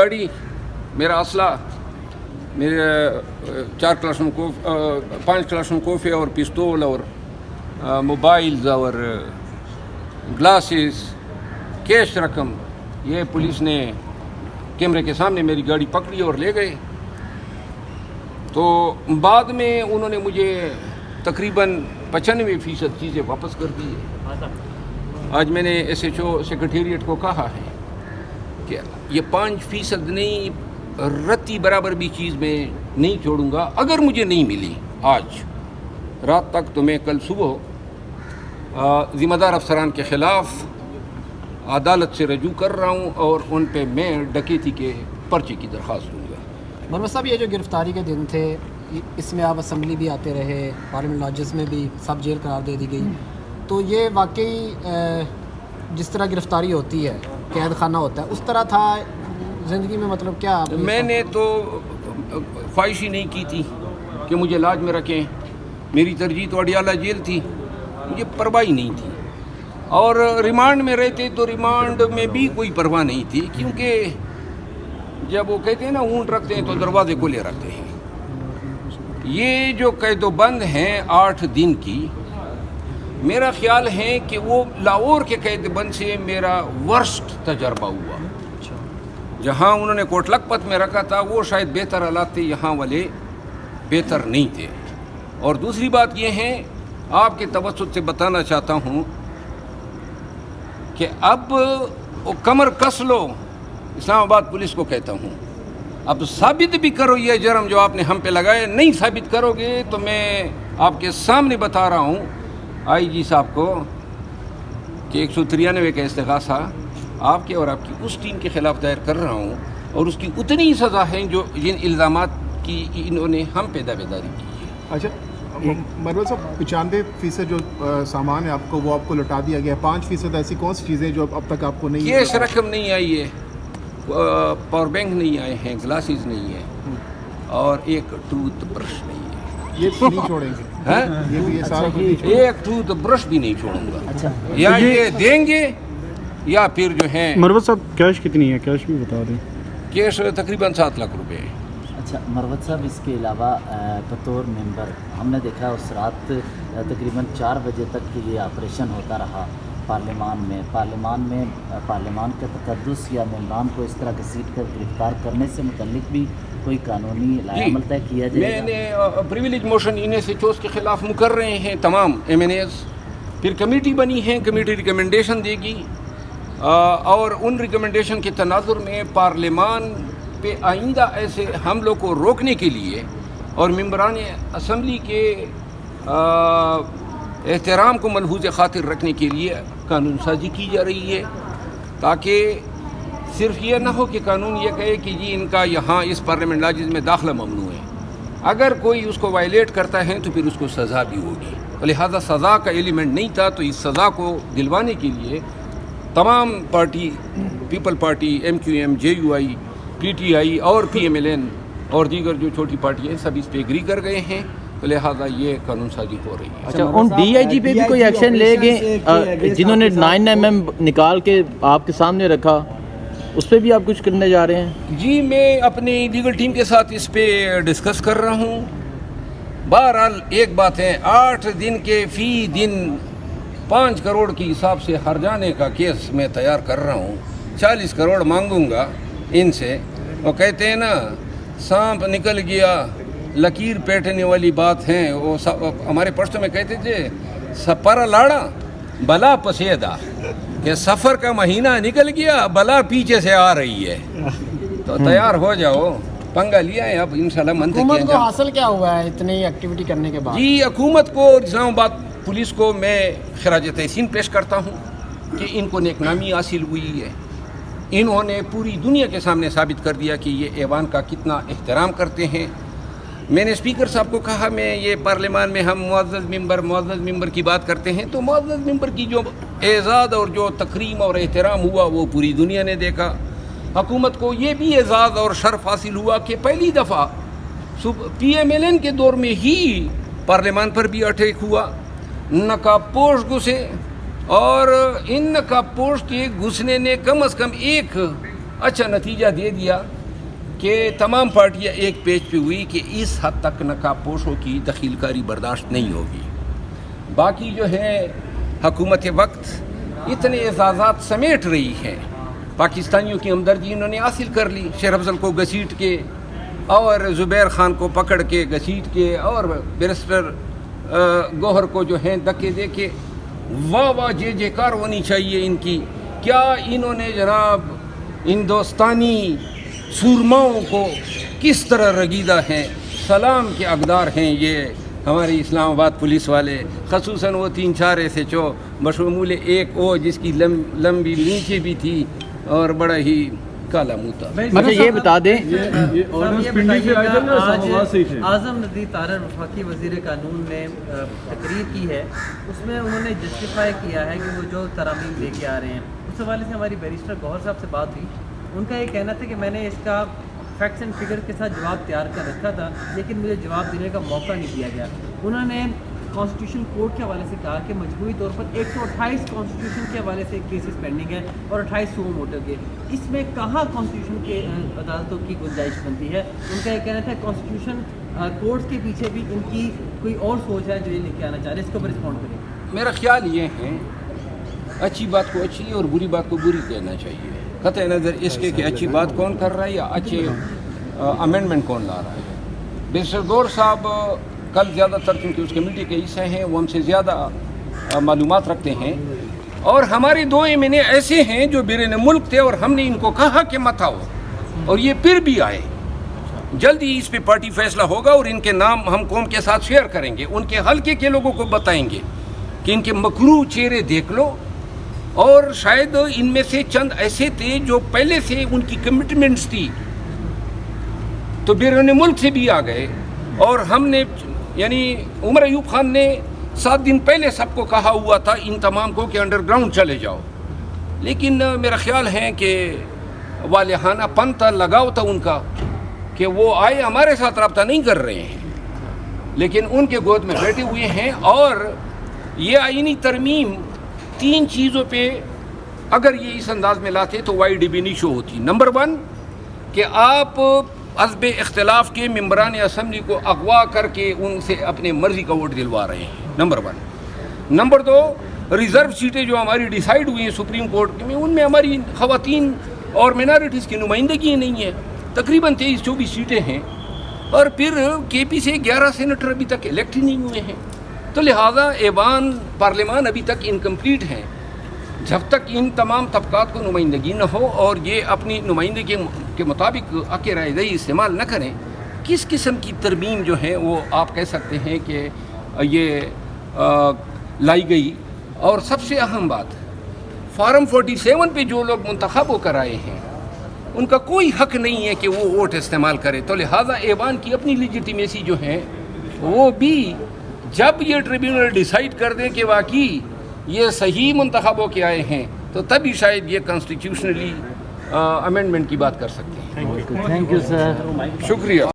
गाड़ी, मेरा असला, मेरे 5 क्लासरूम कोफे और पिस्तौल और मोबाइल्स और ग्लासेस, कैश रकम, ये पुलिस ने कैमरे के सामने मेरी गाड़ी पकड़ी और ले गए। तो बाद में उन्होंने मुझे तकरीबन 95% चीज़ें वापस कर दी है। आज मैंने SHO सेक्रेटेरिएट को कहा है कि ये 5% नहीं, रत्ती बराबर भी चीज़ मैं नहीं छोड़ूंगा। अगर मुझे नहीं मिली आज रात तक तो मैं कल सुबह ज़िम्मेदार अफसरान के ख़िलाफ़ अदालत से रजू कर रहा हूँ और उन पे मैं डकैती के पर्चे की दरख्वास्त दूँगा। मरवत साहब, ये जो गिरफ़्तारी के दिन थे, इसमें आप असम्बली भी आते रहे, पार्लियामेंट लॉजेस में भी सब जेल करार दे दी गई, तो ये वाकई जिस तरह गिरफ़्तारी होती है, कैद खाना होता है, उस तरह था ज़िंदगी में? मतलब क्या मैंने तो ख्वाहिश ही नहीं की थी कि मुझे लाज में रखें। मेरी तरजीह तो अडियाला जेल थी, मुझे परवाह ही नहीं थी। और रिमांड में रहते तो रिमांड में भी कोई परवाह नहीं थी, क्योंकि जब वो कहते हैं ना ऊँट रखते हैं तो दरवाजे खुले रखते हैं। ये जो कैदोबंद हैं 8 दिन की, मेरा ख्याल है कि वो लाहौर के कैदबंद से मेरा वर्स्ट तजर्बा हुआ। जहाँ उन्होंने कोट लखपत में रखा था वो शायद बेहतर हालात थे, यहाँ वाले बेहतर नहीं थे। और दूसरी बात ये है, आपके तवज्जुह से बताना चाहता हूँ कि अब वो कमर कस लो, इस्लामाबाद पुलिस को कहता हूँ, अब साबित भी करो ये जुर्म जो आपने हम पे लगाए। नहीं साबित करोगे तो मैं आपके सामने बता रहा हूँ IG साहब को कि 193 का इस्तिग़ासा आपके और आपकी उस टीम के ख़िलाफ़ दायर कर रहा हूँ, और उसकी उतनी ही सज़ा है जो जिन इल्ज़ामात की इन्होंने हम पे दावेदारी की है। अच्छा मरवत साहब, 95% जो सामान है आपको वो आपको लौटा दिया गया। 5% ऐसी कौन सी चीज़ें जो अब तक आपको नहीं? कैश रकम नहीं आई है, पावर बैंक नहीं आए हैं, ग्लासेस नहीं है, और एक टूथ ब्रश नहीं है। ये नहीं छोड़ेंगे हैं? ये सारा कुछ एक टूथ ब्रश भी नहीं छोड़ूंगा। अच्छा, या ये देंगे या फिर जो है। मरवत साहब, कैश कितनी है? कैश भी बता दें। कैश तकरीबन 7 लाख रुपए है। अच्छा मरवत साहब, इसके अलावा बतौर मेंबर हमने देखा उस रात तकरीबन 4 बजे तक ये ऑपरेशन होता रहा पार्लियामान में पार्लियामान के तकद्दुस या मेंबरान को इस तरह घसीट कर गिरफ्तार करने से मुतल्लिक भी कोई कानूनी लायामल तय किया जाएगा? मैंने प्रिविलेज मोशन इन SHOs के ख़िलाफ़ मुकर रहे हैं तमाम MNAs, फिर कमेटी बनी है, कमेटी रिकमेंडेशन देगी, और उन रिकमेंडेशन के तनाजुर में पार्लियामान पे आइंदा ऐसे हमलों को रोकने के लिए और मेंबरान असम्बली के एहतराम को मलहूज़ ख़ातिर रखने के लिए कानून साजी की जा रही है, ताकि सिर्फ ये ना हो कि कानून ये कहे कि जी इनका यहाँ इस पार्लियामेंट लॉजेस में दाखिला ममनू है। अगर कोई उसको वायलेट करता है तो फिर उसको सज़ा भी होगी। तो लिहाजा सज़ा का एलिमेंट नहीं था, तो इस सज़ा को दिलवाने के लिए तमाम party, people party, MQM, JUI, PTI और PMLN और दीगर जो छोटी पार्टी हैं सब इस पे एग्री कर गए हैं, तो लिहाजा ये कानून साजी हो रही है। अच्छा, उन DIG पे भी कोई एक्शन लेंगे जिन्होंने 9mm निकाल के आपके सामने रखा, उस पर भी आप कुछ करने जा रहे हैं? जी, मैं अपनी लीगल टीम के साथ इस पे डिस्कस कर रहा हूँ। बहरहाल एक बात है, 8 दिन के फी दिन 5 करोड़ के हिसाब से हर जाने का केस मैं तैयार कर रहा हूँ। 40 करोड़ मांगूंगा इनसे। वो कहते हैं ना, सांप निकल गया लकीर पेटने वाली बात है। वो हमारे पश्तो में कहते थे, सपरा लाड़ा बला पसेदा, कि सफ़र का महीना निकल गया, बला पीछे से आ रही है। तो तैयार हो जाओ, पंगा लिया है अब इंशाल्लाह। हुकूमत को हासिल क्या हुआ है इतनी एक्टिविटी करने के बाद? जी, हुकूमत को, इस्लामाबाद पुलिस को मैं खिराज तहसीन पेश करता हूँ कि इनको नेकनामी हासिल हुई है। इन्होंने पूरी दुनिया के सामने साबित कर दिया कि ये ऐवान का कितना एहतराम करते हैं। मैंने स्पीकर साहब को कहा, मैं ये पार्लियामान में हम मुअज़्ज़ज़ मेंबर की बात करते हैं, तो मुअज़्ज़ज़ मेंबर की जो एज़ाज़ और जो तकरीम और एहतराम हुआ वो पूरी दुनिया ने देखा। हुकूमत को ये भी एज़ाज़ और शर्फ हासिल हुआ कि पहली दफ़ा PMLN के दौर में ही पार्लियामान पर भी अटैक हुआ, नकाबपोश घुसे, और इन नकाबपोश के घुसने ने कम अज़ कम एक اچھا نتیجہ دے دیا کہ تمام پارٹیاں ایک پیج پہ ہوئی کہ اس حد تک نقاب پوشوں کی دخیل کاری برداشت نہیں ہوگی. باقی جو ہے حکومت وقت اتنے اعزازات سمیٹ رہی ہے, پاکستانیوں کی ہمدردی انہوں نے حاصل کر لی, شیر افضل کو گھسیٹ کے اور زبیر خان کو پکڑ کے گھسیٹ کے اور بیرسٹر گوہر کو جو ہیں دھکے دے کے, واہ واہ جے جے کار ہونی چاہیے ان کی. کیا انہوں نے جناب ہندوستانی سورماؤں کو کس طرح رگیدہ ہیں, سلام کے حقدار ہیں یہ ہماری اسلام آباد پولیس والے, خصوصاً وہ 3-4 ایسے چو بشمول ایک او جس کی لمبی نیچے بھی تھی اور بڑا ہی کالا منہ تھا. مجھے یہ بتا دیں اعظم ندی طاہر وفاقی وزیر قانون نے تقریر کی ہے, اس میں انہوں نے جسٹیفائی کیا ہے کہ وہ جو ترامیم لے کے آ رہے ہیں, اس حوالے سے ہماری بیرسٹر گوہر صاحب سے بات ہوئی. ان کا یہ کہنا تھا کہ میں نے اس کا فیکٹس اینڈ فگر کے ساتھ جواب تیار کر رکھا تھا لیکن مجھے جواب دینے کا موقع نہیں دیا گیا. انہوں نے کانسٹیٹیوشن کورٹ کے حوالے سے کہا کہ مجموعی طور پر 128 کانسٹیٹیوشن کے حوالے سے کیسز پینڈنگ ہیں اور 28 سو موٹر کے. اس میں کہاں کانسٹیٹیوشن کے عدالتوں کی گنجائش بنتی ہے؟ ان کا یہ کہنا تھا کانسٹیٹیوشن کورٹس کے پیچھے بھی ان کی کوئی اور سوچ ہے جو یہ لے کے آنا چاہ رہے ہیں, اس کے اوپر رسپونڈ کریں. میرا خیال یہ ہے اچھی بات کو اچھی اور بری بات کو بری کہنا چاہیے, قطع نظر اس کے کہ اچھی بات کون کر رہا ہے یا اچھے امینڈمنٹ کون لا رہا ہے. بیرسٹر گور صاحب کل زیادہ تر چونکہ اس کمیٹی کے حصے ہیں وہ ہم سے زیادہ معلومات رکھتے ہیں, اور ہمارے 2 ایمین ایسے ہیں جو بیرون ملک تھے اور ہم نے ان کو کہا کہ مت آؤ اور یہ پھر بھی آئے. جلدی اس پہ پارٹی فیصلہ ہوگا اور ان کے نام ہم قوم کے ساتھ شیئر کریں گے, ان کے حلقے کے لوگوں کو بتائیں گے کہ ان کے مکروہ چہرے دیکھ لو, اور شاید ان میں سے چند ایسے تھے جو پہلے سے ان کی کمٹمنٹس تھی تو بیرون ملک سے بھی آ گئے, اور ہم نے یعنی عمر ایوب خان نے 7 دن پہلے سب کو کہا ہوا تھا ان تمام کو کہ انڈر گراؤنڈ چلے جاؤ, لیکن میرا خیال ہے کہ والہانہ پن تھا, لگاؤ تھا ان کا کہ وہ آئے, ہمارے ساتھ رابطہ نہیں کر رہے ہیں لیکن ان کے گود میں بیٹھے ہوئے ہیں. اور یہ آئینی ترمیم 3 چیزوں پہ اگر یہ اس انداز میں لاتے تو وائی ڈی بی نہیں شو ہوتی. نمبر 1 کہ آپ حزب اختلاف کے ممبران اسمبلی کو اغوا کر کے ان سے اپنے مرضی کا ووٹ دلوا رہے ہیں, نمبر 1. نمبر 2 ریزرو سیٹیں جو ہماری ڈیسائیڈ ہوئی ہیں سپریم کورٹ میں, ان میں ہماری خواتین اور مینارٹیز کی نمائندگی نہیں ہے, تقریباً 23-24 سیٹیں ہیں, اور پھر کے پی سے 11 سینیٹر ابھی تک الیکٹ ہی نہیں ہوئے ہیں. تو لہٰذا ایوان پارلیمان ابھی تک انکمپلیٹ ہیں. جب تک ان تمام طبقات کو نمائندگی نہ ہو اور یہ اپنی نمائندگی کے مطابق حق رائے دہی استعمال نہ کریں, کس قسم کی ترمیم جو ہے وہ آپ کہہ سکتے ہیں کہ یہ لائی گئی. اور سب سے اہم بات, فارم 47 پہ جو لوگ منتخب ہو کر آئے ہیں ان کا کوئی حق نہیں ہے کہ وہ ووٹ استعمال کرے. تو لہٰذا ایوان کی اپنی لیجیٹیمیسی جو ہے وہ بھی جب یہ ٹریبیونل ڈیسائیڈ کر دیں کہ واقعی یہ صحیح منتخب ہو کے آئے ہیں تو تبھی شاید یہ کانسٹیٹیوشنلی امینڈمنٹ کی بات کر سکتے ہیں. Thank you sir. شکریہ.